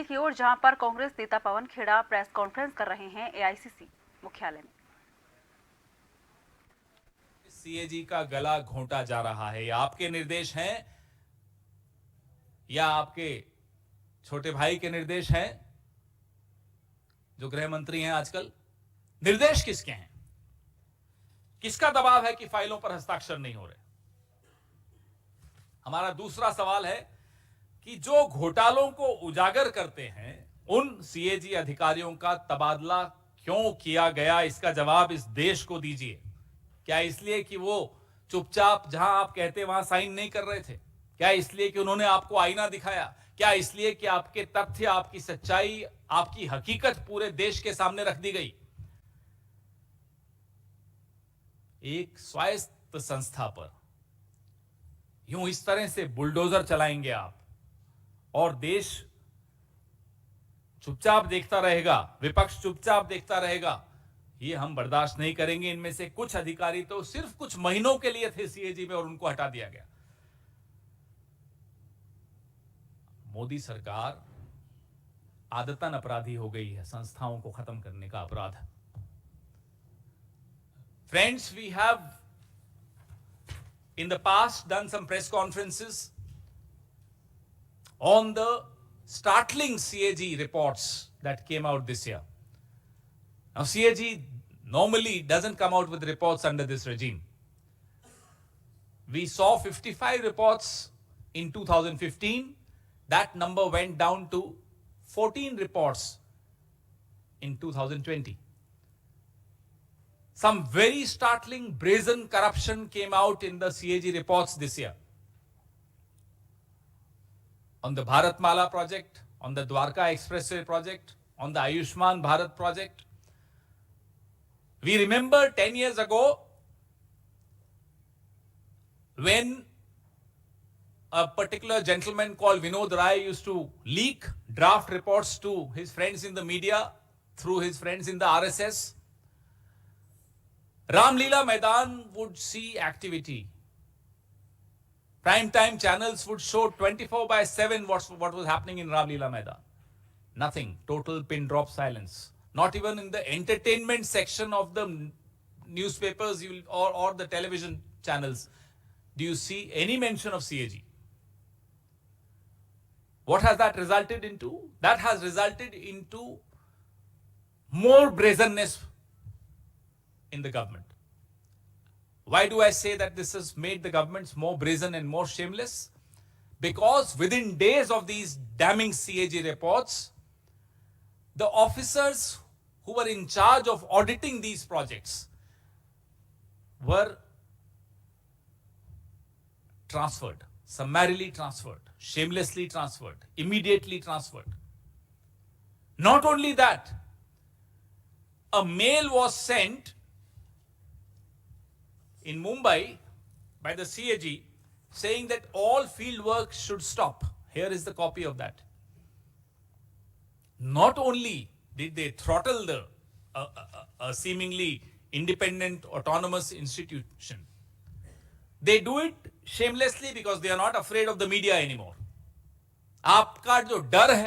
की ओर जहां पर कांग्रेस नेता पवन खेड़ा प्रेस कॉन्फ्रेंस कर रहे हैं एआईसीसी मुख्यालय में। सीएजी का गला घोंटा जा रहा है। ये आपके निर्देश हैं या आपके छोटे भाई के निर्देश हैं जो गृह मंत्री हैं आजकल? निर्देश किसके हैं? किसका दबाव है कि फाइलों पर हस्ताक्षर नहीं हो रहे? हमारा दूसरा सवाल है कि जो घोटालों को उजागर करते हैं उन सीएजी अधिकारियों का तबादला क्यों किया गया, इसका जवाब इस देश को दीजिए। क्या इसलिए कि वो चुपचाप जहां आप कहते वहां साइन नहीं कर रहे थे? क्या इसलिए कि उन्होंने आपको आईना दिखाया? क्या इसलिए कि आपके तथ्य, आपकी सच्चाई, आपकी हकीकत पूरे देश के सामने रख दी गई? एक स्वायत्त संस्था पर यूं इस तरह से बुलडोजर चलाएंगे आप और देश चुपचाप देखता रहेगा, विपक्ष चुपचाप देखता रहेगा? ये हम बर्दाश्त नहीं करेंगे। इनमें से कुछ अधिकारी तो सिर्फ कुछ महीनों के लिए थे सीएजी में और उनको हटा दिया गया। मोदी सरकार आदतन अपराधी हो गई है, संस्थाओं को खत्म करने का अपराध। Friends, we have in the past done some press conferences on the startling CAG reports that came out this year. Now, CAG normally doesn't come out with reports under this regime. We saw 55 reports in 2015. That number went down to 14 reports in 2020. Some very startling, brazen corruption came out in the CAG reports this year. On the Bharatmala project, on the Dwarka Expressway project, on the Ayushman Bharat project. We remember 10 years ago when a particular gentleman called Vinod Rai used to leak draft reports to his friends in the media through his friends in the RSS. Ramleela Maidan would see activity. Prime time channels would show 24/7 what was happening in Ramleela Maidan. Nothing. Total pin drop silence. Not even in the entertainment section of the newspapers or the television channels do you see any mention of CAG. What has that resulted into? That has resulted into more brazenness in the government. Why do I say that this has made the governments more brazen and more shameless? Because within days of these damning CAG reports, the officers who were in charge of auditing these projects were transferred, summarily transferred, shamelessly transferred, immediately transferred. Not only that, a mail was sent in Mumbai by the CAG saying that all field work should stop. Here is the copy of that. Not only did they throttle the seemingly independent autonomous institution, they do it shamelessly because they are not afraid of the media anymore. आपका जो डर है